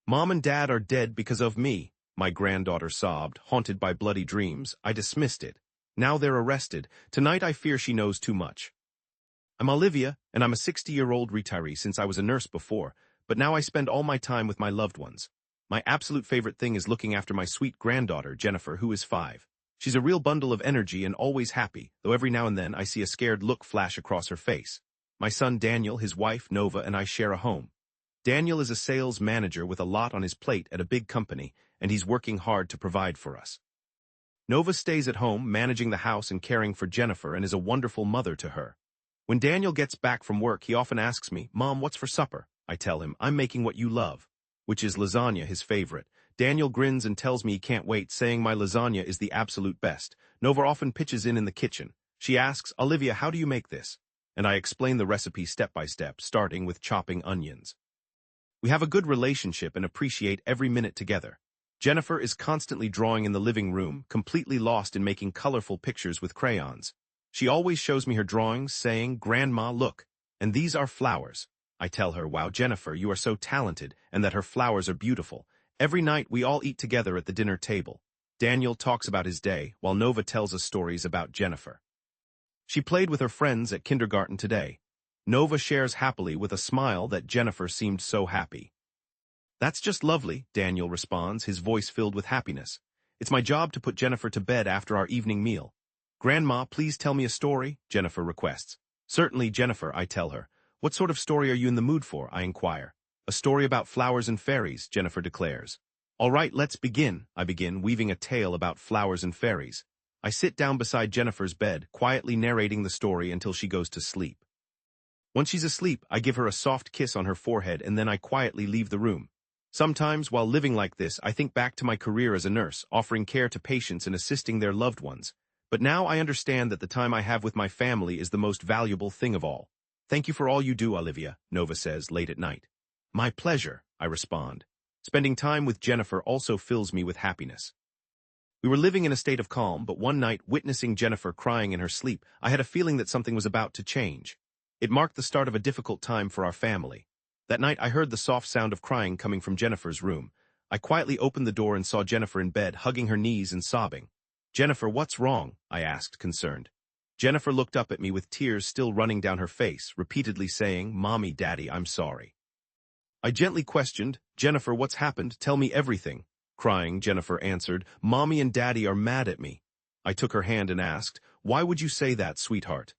Mom and Dad are dead because of me, my granddaughter sobbed, haunted by bloody dreams. I dismissed it. Now they're arrested. Tonight I fear she knows too much. I'm Olivia, and I'm a 60-year-old retiree since I was a nurse before, but now I spend all my time with my loved ones. My absolute favorite thing is looking after my sweet granddaughter, Jennifer, who is 5. She's a real bundle of energy and always happy, though every now and then I see a scared look flash across her face. My son Daniel, his wife, Nova, and I share a home. Daniel is a sales manager with a lot on his plate at a big company, and he's working hard to provide for us. Nova stays at home, managing the house and caring for Jennifer, and is a wonderful mother to her. When Daniel gets back from work, he often asks me, "Mom, what's for supper?" I tell him, "I'm making what you love," which is lasagna, his favorite. Daniel grins and tells me he can't wait, saying my lasagna is the absolute best. Nova often pitches in the kitchen. She asks, "Olivia, how do you make this?" And I explain the recipe step by step, starting with chopping onions. We have a good relationship and appreciate every minute together. Jennifer is constantly drawing in the living room, completely lost in making colorful pictures with crayons. She always shows me her drawings, saying, "Grandma, look, and these are flowers." I tell her, "Wow, Jennifer, you are so talented," and that her flowers are beautiful. Every night we all eat together at the dinner table. Daniel talks about his day, while Nova tells us stories about Jennifer. She played with her friends at kindergarten today. Nova shares happily with a smile that Jennifer seemed so happy. "That's just lovely," Daniel responds, his voice filled with happiness. "It's my job to put Jennifer to bed after our evening meal." "Grandma, please tell me a story," Jennifer requests. "Certainly, Jennifer," I tell her. "What sort of story are you in the mood for?" I inquire. "A story about flowers and fairies," Jennifer declares. "All right, let's begin," I begin, weaving a tale about flowers and fairies. I sit down beside Jennifer's bed, quietly narrating the story until she goes to sleep. Once she's asleep, I give her a soft kiss on her forehead and then I quietly leave the room. Sometimes, while living like this, I think back to my career as a nurse, offering care to patients and assisting their loved ones. But now I understand that the time I have with my family is the most valuable thing of all. "Thank you for all you do, Olivia," Nova says late at night. "My pleasure," I respond. Spending time with Jennifer also fills me with happiness. We were living in a state of calm, but one night, witnessing Jennifer crying in her sleep, I had a feeling that something was about to change. It marked the start of a difficult time for our family. That night, I heard the soft sound of crying coming from Jennifer's room. I quietly opened the door and saw Jennifer in bed, hugging her knees and sobbing. "Jennifer, what's wrong?" I asked, concerned. Jennifer looked up at me with tears still running down her face, repeatedly saying, "Mommy, Daddy, I'm sorry." I gently questioned, "Jennifer, what's happened? Tell me everything." Crying, Jennifer answered, "Mommy and Daddy are mad at me." I took her hand and asked, "Why would you say that, sweetheart?"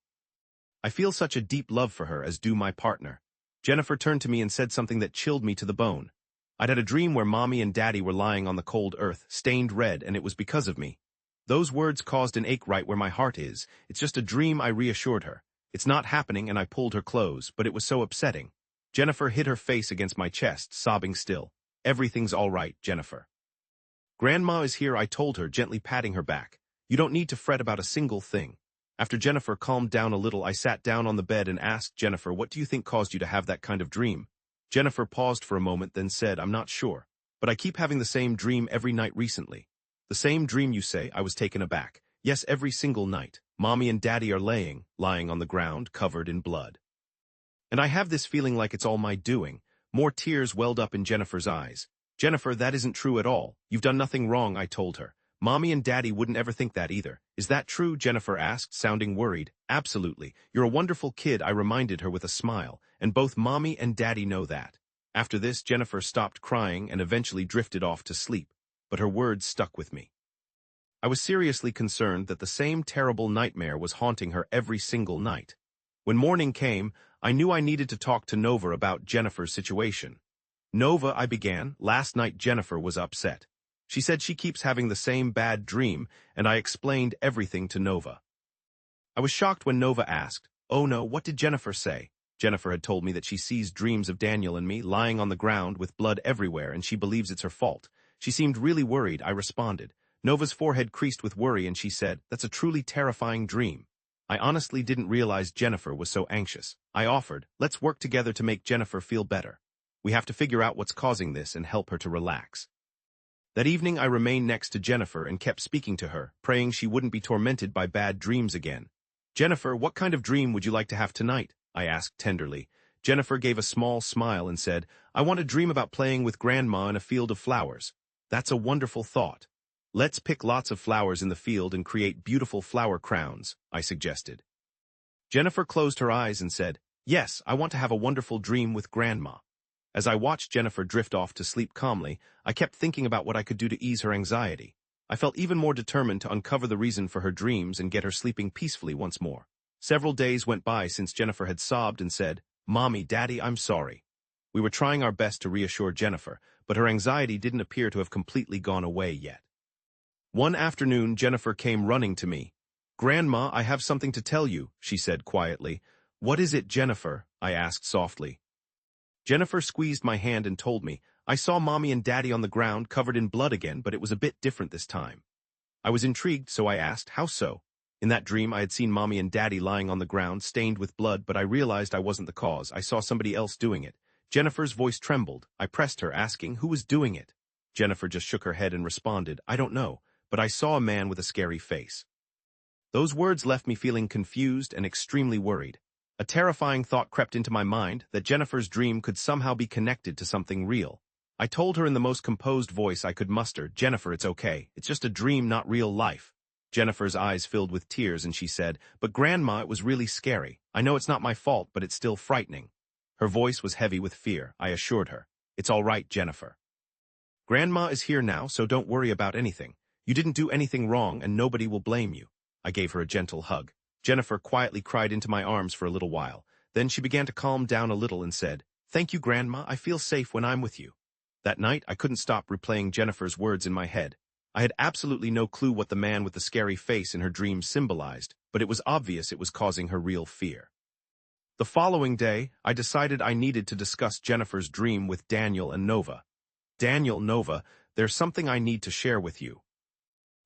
I feel such a deep love for her, as do my partner. Jennifer turned to me and said something that chilled me to the bone. I'd had a dream where Mommy and Daddy were lying on the cold earth, stained red, and it was because of me. Those words caused an ache right where my heart is. "It's just a dream," I reassured her. "It's not happening," and I pulled her close, but it was so upsetting. Jennifer hid her face against my chest, sobbing still. "Everything's all right, Jennifer." "Grandma is here," I told her, gently patting her back. "You don't need to fret about a single thing." After Jennifer calmed down a little, I sat down on the bed and asked Jennifer, "What do you think caused you to have that kind of dream?" Jennifer paused for a moment, then said, "I'm not sure, but I keep having the same dream every night recently." "The same dream, you say?" I was taken aback. "Yes, every single night. Mommy and Daddy are lying on the ground, covered in blood. And I have this feeling like it's all my doing." More tears welled up in Jennifer's eyes. "Jennifer, that isn't true at all. You've done nothing wrong," I told her. "Mommy and Daddy wouldn't ever think that either." "Is that true?" Jennifer asked, sounding worried. "Absolutely. You're a wonderful kid," I reminded her with a smile, "and both Mommy and Daddy know that." After this, Jennifer stopped crying and eventually drifted off to sleep, but her words stuck with me. I was seriously concerned that the same terrible nightmare was haunting her every single night. When morning came, I knew I needed to talk to Nova about Jennifer's situation. "Nova," I began, "last night Jennifer was upset. She said she keeps having the same bad dream," and I explained everything to Nova. I was shocked when Nova asked, "Oh no, what did Jennifer say?" Jennifer had told me that she sees dreams of Daniel and me lying on the ground with blood everywhere, and she believes it's her fault. She seemed really worried, I responded. Nova's forehead creased with worry, and she said, "That's a truly terrifying dream." I honestly didn't realize Jennifer was so anxious. I offered, "Let's work together to make Jennifer feel better. We have to figure out what's causing this and help her to relax." That evening, I remained next to Jennifer and kept speaking to her, praying she wouldn't be tormented by bad dreams again. "Jennifer, what kind of dream would you like to have tonight?" I asked tenderly. Jennifer gave a small smile and said, I want to dream about playing with Grandma in a field of flowers. That's a wonderful thought. Let's pick lots of flowers in the field and create beautiful flower crowns, I suggested. Jennifer closed her eyes and said, Yes, I want to have a wonderful dream with Grandma. As I watched Jennifer drift off to sleep calmly, I kept thinking about what I could do to ease her anxiety. I felt even more determined to uncover the reason for her dreams and get her sleeping peacefully once more. Several days went by since Jennifer had sobbed and said, Mommy, Daddy, I'm sorry. We were trying our best to reassure Jennifer, but her anxiety didn't appear to have completely gone away yet. One afternoon, Jennifer came running to me. Grandma, I have something to tell you, she said quietly. What is it, Jennifer? I asked softly. Jennifer squeezed my hand and told me, I saw Mommy and Daddy on the ground covered in blood again, but it was a bit different this time. I was intrigued, so I asked, how so? In that dream, I had seen Mommy and Daddy lying on the ground, stained with blood, but I realized I wasn't the cause. I saw somebody else doing it. Jennifer's voice trembled. I pressed her, asking, who was doing it? Jennifer just shook her head and responded, I don't know, but I saw a man with a scary face. Those words left me feeling confused and extremely worried. A terrifying thought crept into my mind that Jennifer's dream could somehow be connected to something real. I told her in the most composed voice I could muster, Jennifer, it's okay. It's just a dream, not real life. Jennifer's eyes filled with tears and she said, but Grandma, it was really scary. I know it's not my fault, but it's still frightening. Her voice was heavy with fear. I assured her, it's all right, Jennifer. Grandma is here now, so don't worry about anything. You didn't do anything wrong and nobody will blame you. I gave her a gentle hug. Jennifer quietly cried into my arms for a little while. Then she began to calm down a little and said, Thank you, Grandma. I feel safe when I'm with you. That night, I couldn't stop replaying Jennifer's words in my head. I had absolutely no clue what the man with the scary face in her dream symbolized, but it was obvious it was causing her real fear. The following day, I decided I needed to discuss Jennifer's dream with Daniel and Nova. Daniel, Nova, there's something I need to share with you.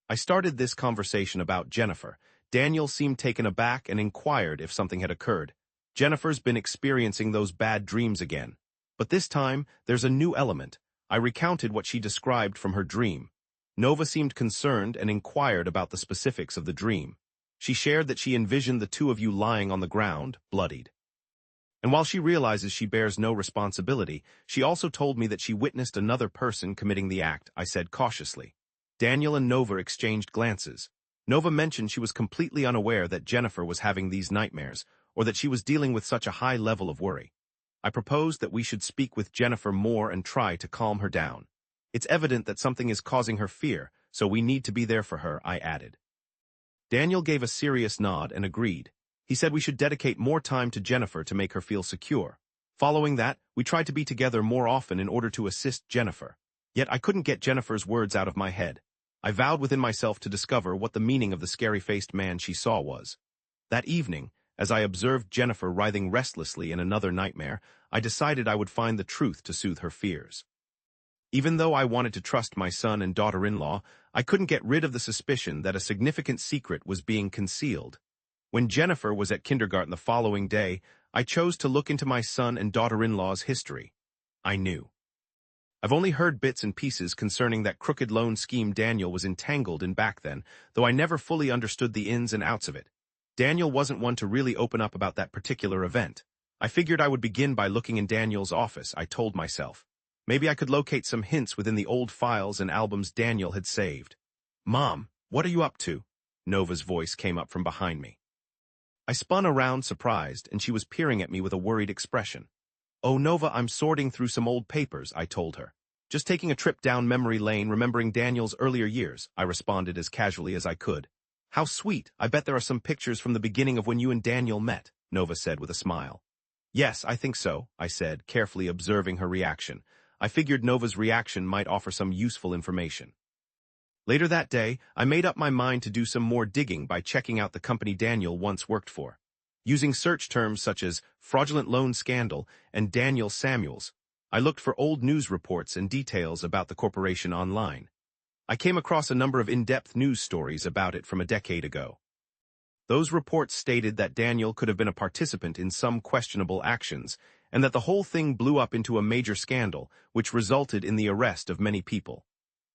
I started this conversation about Jennifer. Daniel seemed taken aback and inquired if something had occurred. Jennifer's been experiencing those bad dreams again. But this time, there's a new element. I recounted what she described from her dream. Nova seemed concerned and inquired about the specifics of the dream. She shared that she envisioned the two of you lying on the ground, bloodied. And while she realizes she bears no responsibility, she also told me that she witnessed another person committing the act, I said cautiously. Daniel and Nova exchanged glances. Nova mentioned she was completely unaware that Jennifer was having these nightmares, or that she was dealing with such a high level of worry. I proposed that we should speak with Jennifer more and try to calm her down. It's evident that something is causing her fear, so we need to be there for her, I added. Daniel gave a serious nod and agreed. He said we should dedicate more time to Jennifer to make her feel secure. Following that, we tried to be together more often in order to assist Jennifer. Yet I couldn't get Jennifer's words out of my head. I vowed within myself to discover what the meaning of the scary-faced man she saw was. That evening, as I observed Jennifer writhing restlessly in another nightmare, I decided I would find the truth to soothe her fears. Even though I wanted to trust my son and daughter-in-law, I couldn't get rid of the suspicion that a significant secret was being concealed. When Jennifer was at kindergarten the following day, I chose to look into my son and daughter-in-law's history. I knew. I've only heard bits and pieces concerning that crooked loan scheme Daniel was entangled in back then, though I never fully understood the ins and outs of it. Daniel wasn't one to really open up about that particular event. I figured I would begin by looking in Daniel's office, I told myself. Maybe I could locate some hints within the old files and albums Daniel had saved. Mom, what are you up to? Nova's voice came up from behind me. I spun around surprised, and she was peering at me with a worried expression. Oh, Nova, I'm sorting through some old papers, I told her. Just taking a trip down memory lane, remembering Daniel's earlier years, I responded as casually as I could. How sweet, I bet there are some pictures from the beginning of when you and Daniel met, Nova said with a smile. Yes, I think so, I said, carefully observing her reaction. I figured Nova's reaction might offer some useful information. Later that day, I made up my mind to do some more digging by checking out the company Daniel once worked for. Using search terms such as fraudulent loan scandal and Daniel Samuels, I looked for old news reports and details about the corporation online. I came across a number of in-depth news stories about it from a decade ago. Those reports stated that Daniel could have been a participant in some questionable actions, and that the whole thing blew up into a major scandal, which resulted in the arrest of many people.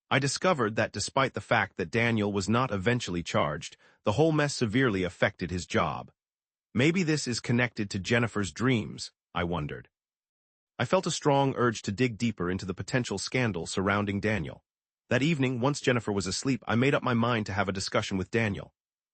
I discovered that despite the fact that Daniel was not eventually charged, the whole mess severely affected his job. Maybe this is connected to Jennifer's dreams. I wondered. I felt a strong urge to dig deeper into the potential scandal surrounding Daniel. That evening, once Jennifer was asleep, I made up my mind to have a discussion with Daniel.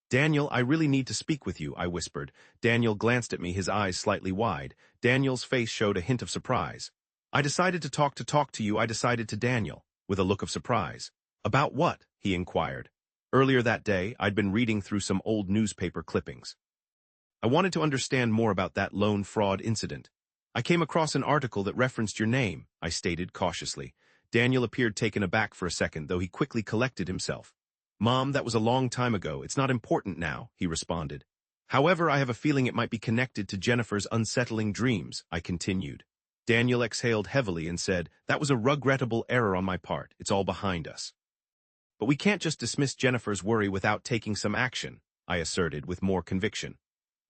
"Daniel, I really need to speak with you," I whispered. Daniel glanced at me, his eyes slightly wide. Daniel's face showed a hint of surprise. I decided to talk to you, I decided to Daniel, with a look of surprise. "About what?" he inquired. Earlier that day, I'd been reading through some old newspaper clippings. I wanted to understand more about that loan fraud incident. "I came across an article that referenced your name," I stated cautiously. Daniel appeared taken aback for a second, though he quickly collected himself. "Mom, that was a long time ago. It's not important now," he responded. "However, I have a feeling it might be connected to Jennifer's unsettling dreams," I continued. Daniel exhaled heavily and said, "That was a regrettable error on my part. It's all behind us." "But we can't just dismiss Jennifer's worry without taking some action," I asserted with more conviction.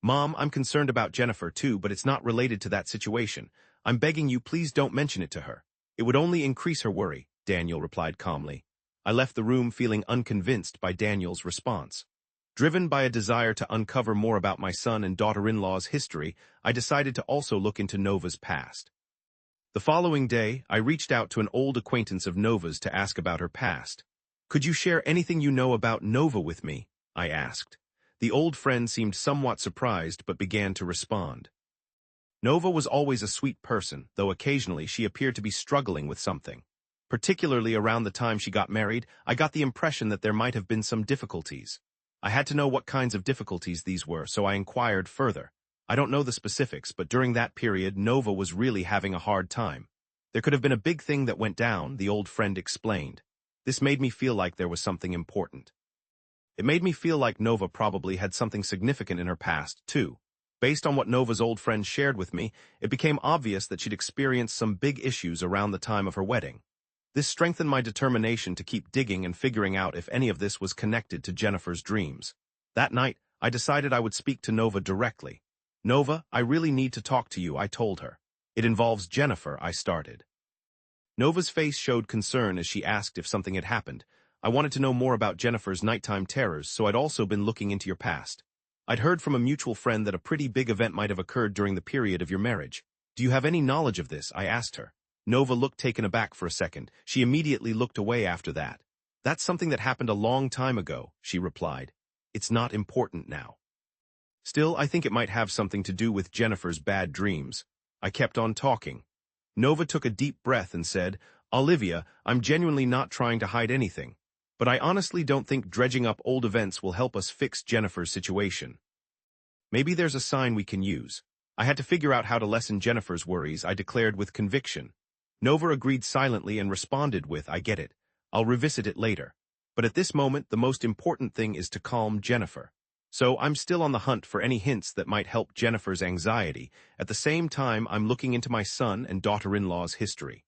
"Mom, I'm concerned about Jennifer too, but it's not related to that situation. I'm begging you, please don't mention it to her. It would only increase her worry," Daniel replied calmly. I left the room feeling unconvinced by Daniel's response. Driven by a desire to uncover more about my son and daughter-in-law's history, I decided to also look into Nova's past. The following day, I reached out to an old acquaintance of Nova's to ask about her past. "Could you share anything you know about Nova with me?" I asked. The old friend seemed somewhat surprised but began to respond. "Nova was always a sweet person, though occasionally she appeared to be struggling with something. Particularly around the time she got married, I got the impression that there might have been some difficulties. I had to know what kinds of difficulties these were, so I inquired further. I don't know the specifics, but during that period, Nova was really having a hard time. There could have been a big thing that went down," the old friend explained. This made me feel like there was something important. It made me feel like Nova probably had something significant in her past, too. Based on what Nova's old friend shared with me, it became obvious that she'd experienced some big issues around the time of her wedding. This strengthened my determination to keep digging and figuring out if any of this was connected to Jennifer's dreams. That night, I decided I would speak to Nova directly. "Nova, I really need to talk to you," I told her. "It involves Jennifer," I started. Nova's face showed concern as she asked if something had happened. "I wanted to know more about Jennifer's nighttime terrors, so I'd also been looking into your past. I'd heard from a mutual friend that a pretty big event might have occurred during the period of your marriage. Do you have any knowledge of this?" I asked her. Nova looked taken aback for a second. She immediately looked away after that. "That's something that happened a long time ago," she replied. "It's not important now." Still, I think it might have something to do with Jennifer's bad dreams. I kept on talking. Nova took a deep breath and said, "Olivia, I'm genuinely not trying to hide anything. But I honestly don't think dredging up old events will help us fix Jennifer's situation. Maybe there's a sign we can use." I had to figure out how to lessen Jennifer's worries, I declared with conviction. Nova agreed silently and responded with, "I get it. I'll revisit it later. But at this moment, the most important thing is to calm Jennifer. So I'm still on the hunt for any hints that might help Jennifer's anxiety. At the same time, I'm looking into my son and daughter-in-law's history."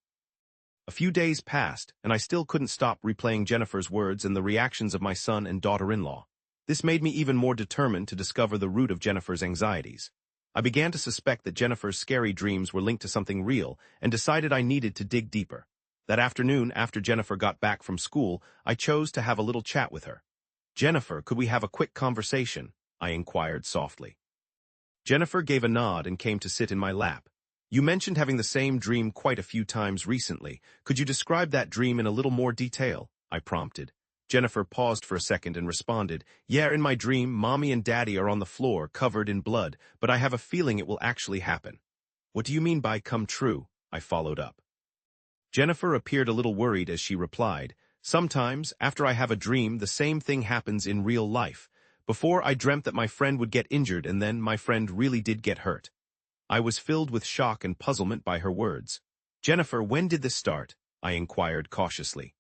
A few days passed, and I still couldn't stop replaying Jennifer's words and the reactions of my son and daughter-in-law. This made me even more determined to discover the root of Jennifer's anxieties. I began to suspect that Jennifer's scary dreams were linked to something real and decided I needed to dig deeper. That afternoon, after Jennifer got back from school, I chose to have a little chat with her. "Jennifer, could we have a quick conversation?" I inquired softly. Jennifer gave a nod and came to sit in my lap. "You mentioned having the same dream quite a few times recently. Could you describe that dream in a little more detail?" I prompted. Jennifer paused for a second and responded, "Yeah, in my dream, Mommy and Daddy are on the floor, covered in blood, but I have a feeling it will actually happen." "What do you mean by come true?" I followed up. Jennifer appeared a little worried as she replied, "Sometimes, after I have a dream, the same thing happens in real life. Before, I dreamt that my friend would get injured, and then my friend really did get hurt." I was filled with shock and puzzlement by her words. "Jennifer, when did this start?" I inquired cautiously.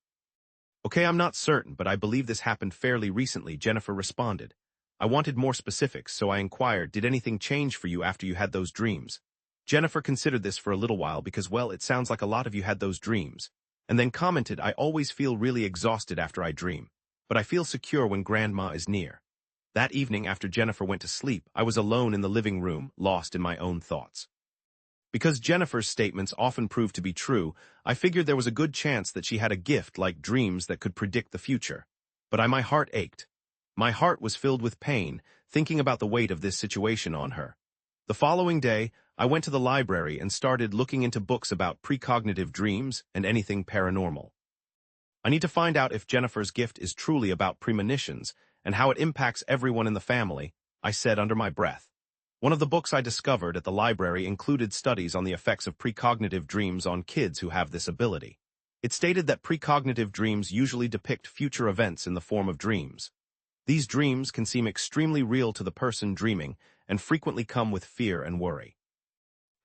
"Okay, I'm not certain, but I believe this happened fairly recently," Jennifer responded. I wanted more specifics, so I inquired, "Did anything change for you after you had those dreams?" Jennifer considered this for a little while because, well, it sounds like a lot of you had those dreams, and then commented, "I always feel really exhausted after I dream, but I feel secure when Grandma is near." That evening, after Jennifer went to sleep, I was alone in the living room, lost in my own thoughts. Because Jennifer's statements often proved to be true, I figured there was a good chance that she had a gift like dreams that could predict the future. But my heart ached. My heart was filled with pain, thinking about the weight of this situation on her. The following day, I went to the library and started looking into books about precognitive dreams and anything paranormal. I need to find out if Jennifer's gift is truly about premonitions and how it impacts everyone in the family, I said under my breath. One of the books I discovered at the library included studies on the effects of precognitive dreams on kids who have this ability. It stated that precognitive dreams usually depict future events in the form of dreams. These dreams can seem extremely real to the person dreaming and frequently come with fear and worry.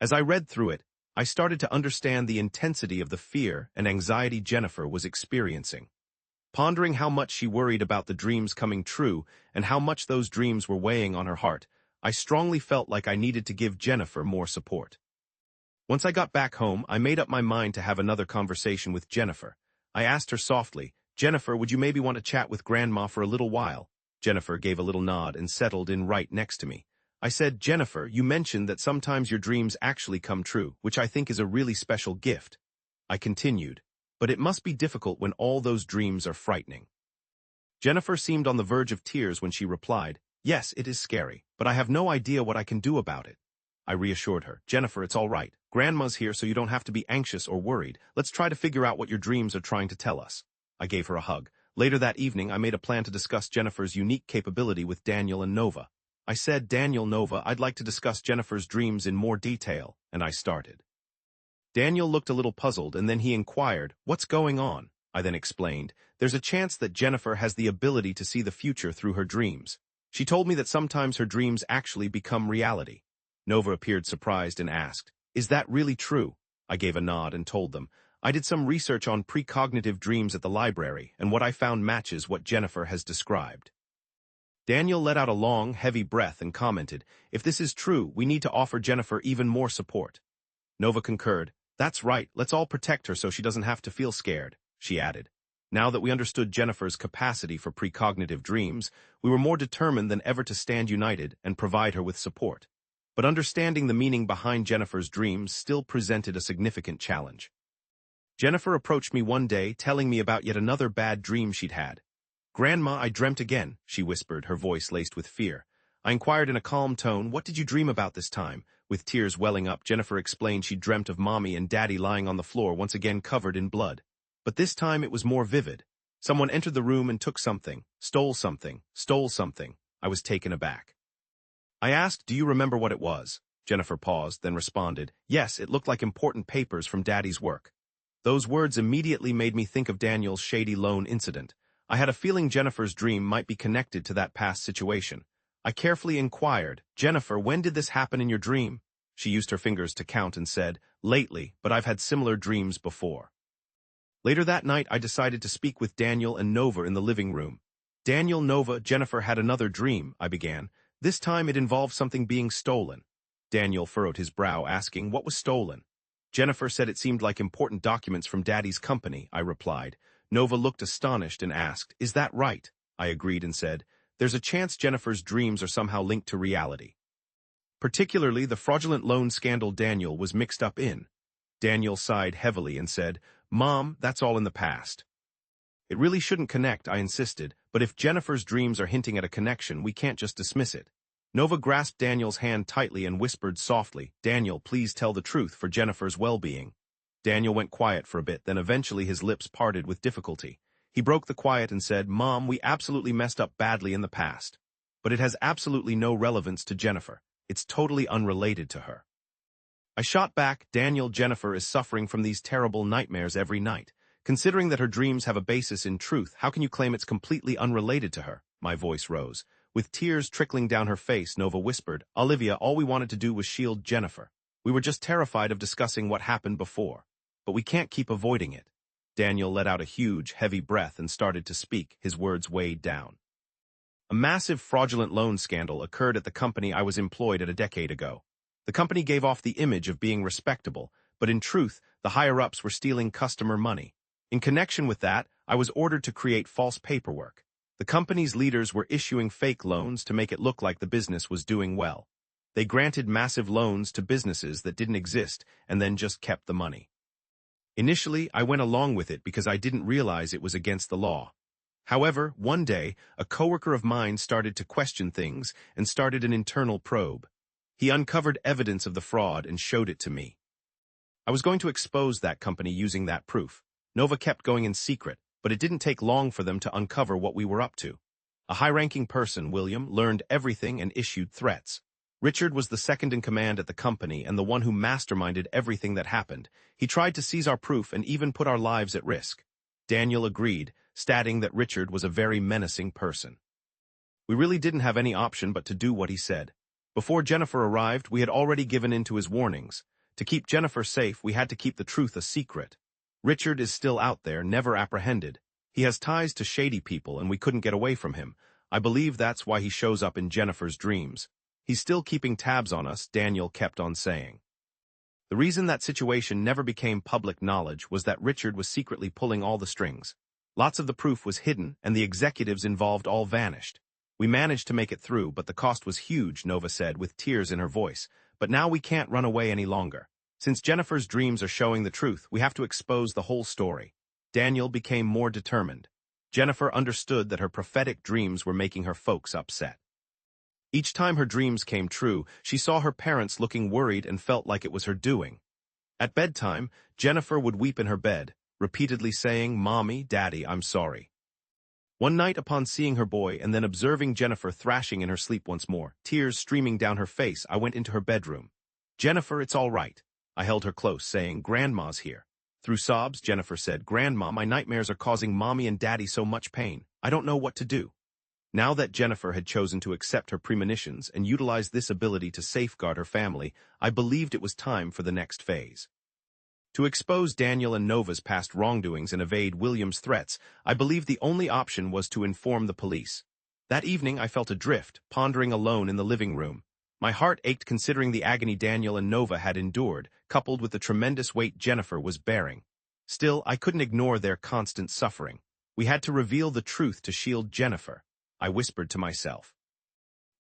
As I read through it, I started to understand the intensity of the fear and anxiety Jennifer was experiencing. Pondering how much she worried about the dreams coming true and how much those dreams were weighing on her heart, I strongly felt like I needed to give Jennifer more support. Once I got back home, I made up my mind to have another conversation with Jennifer. I asked her softly, "Jennifer, would you maybe want to chat with Grandma for a little while?" Jennifer gave a little nod and settled in right next to me. I said, "Jennifer, you mentioned that sometimes your dreams actually come true, which I think is a really special gift." I continued, "But it must be difficult when all those dreams are frightening." Jennifer seemed on the verge of tears when she replied, "Yes, it is scary, but I have no idea what I can do about it." I reassured her, "Jennifer, it's all right. Grandma's here so you don't have to be anxious or worried. Let's try to figure out what your dreams are trying to tell us." I gave her a hug. Later that evening, I made a plan to discuss Jennifer's unique capability with Daniel and Nova. I said, "Daniel, Nova, I'd like to discuss Jennifer's dreams in more detail," and I started. Daniel looked a little puzzled, and then he inquired, "What's going on?" I then explained, "There's a chance that Jennifer has the ability to see the future through her dreams. She told me that sometimes her dreams actually become reality." Nova appeared surprised and asked, "Is that really true?" I gave a nod and told them, "I did some research on precognitive dreams at the library, and what I found matches what Jennifer has described." Daniel let out a long, heavy breath and commented, "If this is true, we need to offer Jennifer even more support." Nova concurred, "That's right, let's all protect her so she doesn't have to feel scared," she added. Now that we understood Jennifer's capacity for precognitive dreams, we were more determined than ever to stand united and provide her with support. But understanding the meaning behind Jennifer's dreams still presented a significant challenge. Jennifer approached me one day telling me about yet another bad dream she'd had. "Grandma, I dreamt again," she whispered, her voice laced with fear. I inquired in a calm tone, "What did you dream about this time?" With tears welling up, Jennifer explained she dreamt of Mommy and Daddy lying on the floor, once again covered in blood. But this time it was more vivid. Someone entered the room and took something, stole something, stole something. I was taken aback. I asked, "Do you remember what it was?" Jennifer paused, then responded, "Yes, it looked like important papers from Daddy's work." Those words immediately made me think of Daniel's shady loan incident. I had a feeling Jennifer's dream might be connected to that past situation. I carefully inquired, "Jennifer, when did this happen in your dream?" She used her fingers to count and said, "Lately, but I've had similar dreams before." Later that night, I decided to speak with Daniel and Nova in the living room. "Daniel, Nova, Jennifer had another dream," I began. "This time it involved something being stolen." Daniel furrowed his brow, asking, "What was stolen?" Jennifer said it seemed like important documents from Daddy's company, I replied. Nova looked astonished and asked, "Is that right?" I agreed and said, "There's a chance Jennifer's dreams are somehow linked to reality. Particularly the fraudulent loan scandal Daniel was mixed up in." Daniel sighed heavily and said, "Mom, that's all in the past." "It really shouldn't connect," I insisted, "but if Jennifer's dreams are hinting at a connection, we can't just dismiss it." Nova grasped Daniel's hand tightly and whispered softly, "Daniel, please tell the truth for Jennifer's well-being." Daniel went quiet for a bit, then eventually his lips parted with difficulty. He broke the quiet and said, "Mom, we absolutely messed up badly in the past. But it has absolutely no relevance to Jennifer. It's totally unrelated to her." I shot back, "Daniel, Jennifer is suffering from these terrible nightmares every night. Considering that her dreams have a basis in truth, how can you claim it's completely unrelated to her?" My voice rose. With tears trickling down her face, Nova whispered, "Olivia, all we wanted to do was shield Jennifer. We were just terrified of discussing what happened before. But we can't keep avoiding it." Daniel let out a huge, heavy breath and started to speak, his words weighed down. "A massive fraudulent loan scandal occurred at the company I was employed at a decade ago. The company gave off the image of being respectable, but in truth, the higher-ups were stealing customer money. In connection with that, I was ordered to create false paperwork. The company's leaders were issuing fake loans to make it look like the business was doing well. They granted massive loans to businesses that didn't exist and then just kept the money. Initially, I went along with it because I didn't realize it was against the law. However, one day, a coworker of mine started to question things and started an internal probe. He uncovered evidence of the fraud and showed it to me. I was going to expose that company using that proof. Nova kept going in secret, but it didn't take long for them to uncover what we were up to. A high-ranking person, William, learned everything and issued threats. Richard was the second in command at the company and the one who masterminded everything that happened. He tried to seize our proof and even put our lives at risk. Daniel agreed, stating that Richard was a very menacing person. We really didn't have any option but to do what he said. Before Jennifer arrived, we had already given in to his warnings. To keep Jennifer safe, we had to keep the truth a secret. Richard is still out there, never apprehended. He has ties to shady people and we couldn't get away from him. I believe that's why he shows up in Jennifer's dreams. He's still keeping tabs on us, Daniel kept on saying. The reason that situation never became public knowledge was that Richard was secretly pulling all the strings. Lots of the proof was hidden and the executives involved all vanished. We managed to make it through, but the cost was huge, Nova said with tears in her voice. But now we can't run away any longer. Since Jennifer's dreams are showing the truth, we have to expose the whole story. Daniel became more determined. Jennifer understood that her prophetic dreams were making her folks upset. Each time her dreams came true, she saw her parents looking worried and felt like it was her doing. At bedtime, Jennifer would weep in her bed, repeatedly saying, "Mommy, Daddy, I'm sorry." One night upon seeing her boy and then observing Jennifer thrashing in her sleep once more, tears streaming down her face, I went into her bedroom. "Jennifer, it's all right." I held her close, saying, "Grandma's here." Through sobs, Jennifer said, "Grandma, my nightmares are causing Mommy and Daddy so much pain. I don't know what to do." Now that Jennifer had chosen to accept her premonitions and utilize this ability to safeguard her family, I believed it was time for the next phase. To expose Daniel and Nova's past wrongdoings and evade William's threats, I believed the only option was to inform the police. That evening I felt adrift, pondering alone in the living room. My heart ached considering the agony Daniel and Nova had endured, coupled with the tremendous weight Jennifer was bearing. Still, I couldn't ignore their constant suffering. We had to reveal the truth to shield Jennifer, I whispered to myself.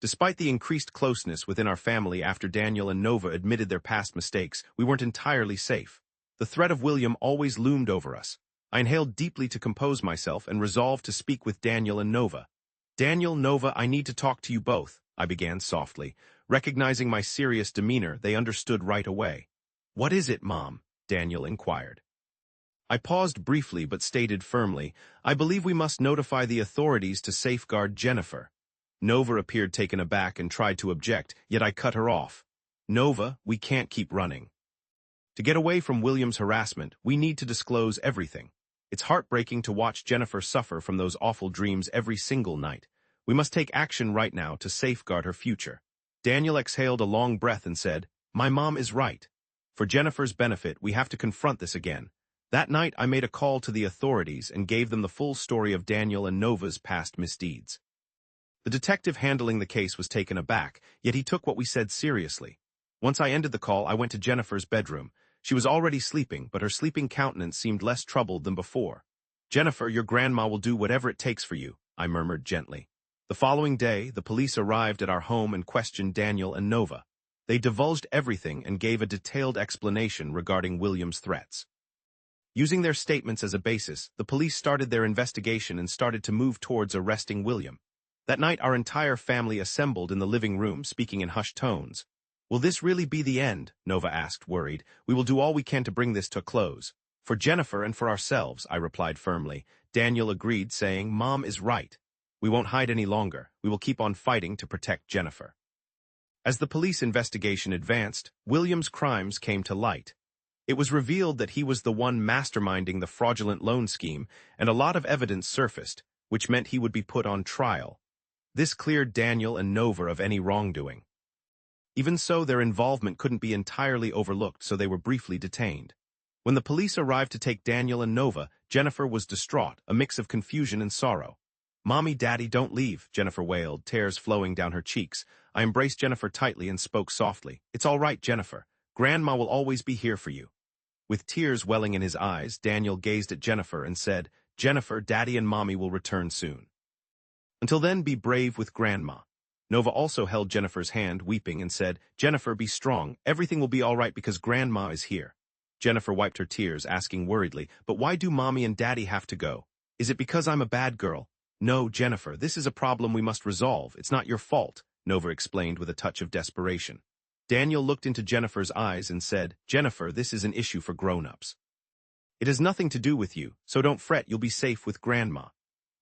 Despite the increased closeness within our family after Daniel and Nova admitted their past mistakes, we weren't entirely safe. The threat of William always loomed over us. I inhaled deeply to compose myself and resolved to speak with Daniel and Nova. "Daniel, Nova, I need to talk to you both," I began softly. Recognizing my serious demeanor, they understood right away. "What is it, Mom?" Daniel inquired. I paused briefly but stated firmly, "I believe we must notify the authorities to safeguard Jennifer." Nova appeared taken aback and tried to object, yet I cut her off. "Nova, we can't keep running. To get away from William's harassment, we need to disclose everything. It's heartbreaking to watch Jennifer suffer from those awful dreams every single night. We must take action right now to safeguard her future." Daniel exhaled a long breath and said, "My mom is right. For Jennifer's benefit, we have to confront this again." That night, I made a call to the authorities and gave them the full story of Daniel and Nova's past misdeeds. The detective handling the case was taken aback, yet he took what we said seriously. Once I ended the call, I went to Jennifer's bedroom. She was already sleeping, but her sleeping countenance seemed less troubled than before. "Jennifer, your grandma will do whatever it takes for you," I murmured gently. The following day, the police arrived at our home and questioned Daniel and Nova. They divulged everything and gave a detailed explanation regarding William's threats. Using their statements as a basis, the police started their investigation and started to move towards arresting William. That night, our entire family assembled in the living room, speaking in hushed tones. "Will this really be the end?" Nova asked, worried. "We will do all we can to bring this to a close. For Jennifer and for ourselves," I replied firmly. Daniel agreed, saying, "Mom is right. We won't hide any longer. We will keep on fighting to protect Jennifer." As the police investigation advanced, William's crimes came to light. It was revealed that he was the one masterminding the fraudulent loan scheme, and a lot of evidence surfaced, which meant he would be put on trial. This cleared Daniel and Nova of any wrongdoing. Even so, their involvement couldn't be entirely overlooked, so they were briefly detained. When the police arrived to take Daniel and Nova, Jennifer was distraught, a mix of confusion and sorrow. "Mommy, Daddy, don't leave," Jennifer wailed, tears flowing down her cheeks. I embraced Jennifer tightly and spoke softly. "It's all right, Jennifer. Grandma will always be here for you." With tears welling in his eyes, Daniel gazed at Jennifer and said, "Jennifer, Daddy and Mommy will return soon. Until then, be brave with Grandma." Nova also held Jennifer's hand, weeping, and said, "Jennifer, be strong. Everything will be all right because Grandma is here." Jennifer wiped her tears, asking worriedly, "But why do Mommy and Daddy have to go? Is it because I'm a bad girl?" "No, Jennifer, this is a problem we must resolve. It's not your fault," Nova explained with a touch of desperation. Daniel looked into Jennifer's eyes and said, "Jennifer, this is an issue for grown-ups. It has nothing to do with you, so don't fret, you'll be safe with Grandma."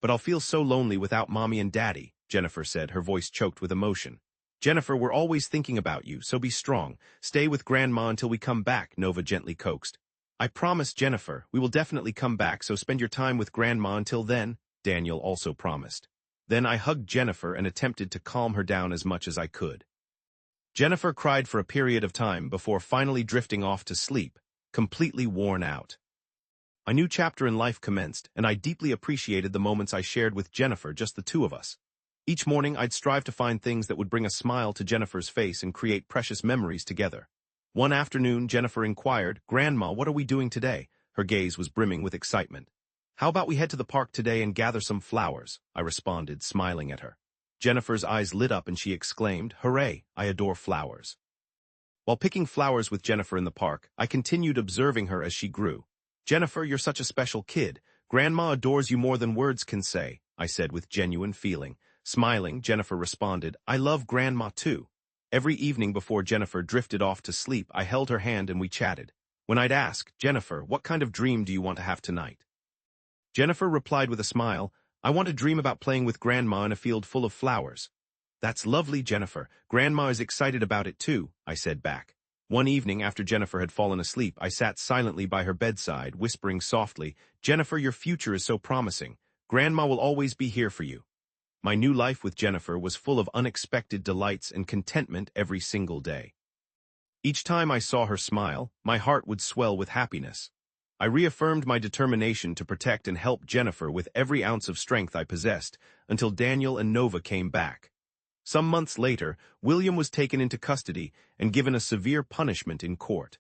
"But I'll feel so lonely without Mommy and Daddy," Jennifer said, her voice choked with emotion. "Jennifer, we're always thinking about you, so be strong. Stay with Grandma until we come back," Nova gently coaxed. "I promise, Jennifer, we will definitely come back, so spend your time with Grandma until then," Daniel also promised. Then I hugged Jennifer and attempted to calm her down as much as I could. Jennifer cried for a period of time before finally drifting off to sleep, completely worn out. A new chapter in life commenced, and I deeply appreciated the moments I shared with Jennifer, just the two of us. Each morning, I'd strive to find things that would bring a smile to Jennifer's face and create precious memories together. One afternoon, Jennifer inquired, "Grandma, what are we doing today?" Her gaze was brimming with excitement. "How about we head to the park today and gather some flowers?" I responded, smiling at her. Jennifer's eyes lit up and she exclaimed, "Hooray, I adore flowers." While picking flowers with Jennifer in the park, I continued observing her as she grew. "Jennifer, you're such a special kid. Grandma adores you more than words can say," I said with genuine feeling. Smiling, Jennifer responded, "I love Grandma too." Every evening before Jennifer drifted off to sleep, I held her hand and we chatted. When I'd ask, "Jennifer, what kind of dream do you want to have tonight?" Jennifer replied with a smile, "I want to dream about playing with Grandma in a field full of flowers." "That's lovely, Jennifer. Grandma is excited about it too," I said back. One evening, after Jennifer had fallen asleep, I sat silently by her bedside, whispering softly, "Jennifer, your future is so promising. Grandma will always be here for you." My new life with Jennifer was full of unexpected delights and contentment every single day. Each time I saw her smile, my heart would swell with happiness. I reaffirmed my determination to protect and help Jennifer with every ounce of strength I possessed, until Daniel and Nova came back. Some months later, William was taken into custody and given a severe punishment in court.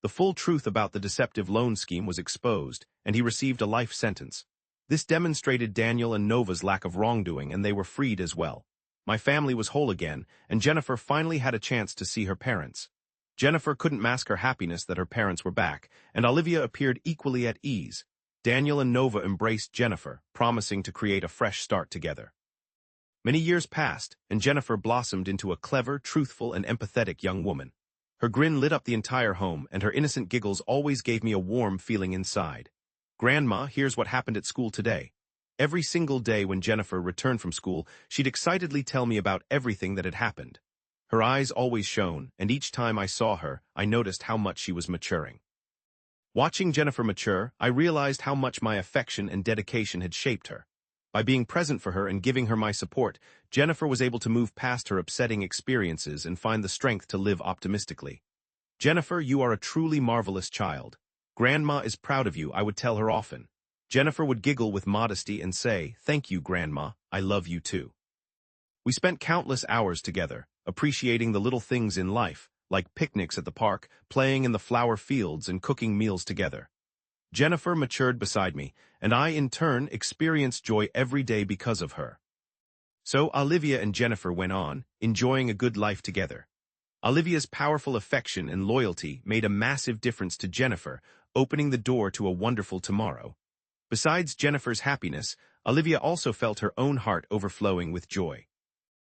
The full truth about the deceptive loan scheme was exposed, and he received a life sentence. This demonstrated Daniel and Nova's lack of wrongdoing, and they were freed as well. My family was whole again, and Jennifer finally had a chance to see her parents. Jennifer couldn't mask her happiness that her parents were back, and Olivia appeared equally at ease. Daniel and Nova embraced Jennifer, promising to create a fresh start together. Many years passed, and Jennifer blossomed into a clever, truthful, and empathetic young woman. Her grin lit up the entire home, and her innocent giggles always gave me a warm feeling inside. "Grandma, here's what happened at school today." Every single day when Jennifer returned from school, she'd excitedly tell me about everything that had happened. Her eyes always shone, and each time I saw her, I noticed how much she was maturing. Watching Jennifer mature, I realized how much my affection and dedication had shaped her. By being present for her and giving her my support, Jennifer was able to move past her upsetting experiences and find the strength to live optimistically. "Jennifer, you are a truly marvelous child. Grandma is proud of you," I would tell her often. Jennifer would giggle with modesty and say, "Thank you, Grandma. I love you too." We spent countless hours together, appreciating the little things in life, like picnics at the park, playing in the flower fields, and cooking meals together. Jennifer matured beside me, and I, in turn, experienced joy every day because of her. So Olivia and Jennifer went on, enjoying a good life together. Olivia's powerful affection and loyalty made a massive difference to Jennifer, opening the door to a wonderful tomorrow. Besides Jennifer's happiness, Olivia also felt her own heart overflowing with joy.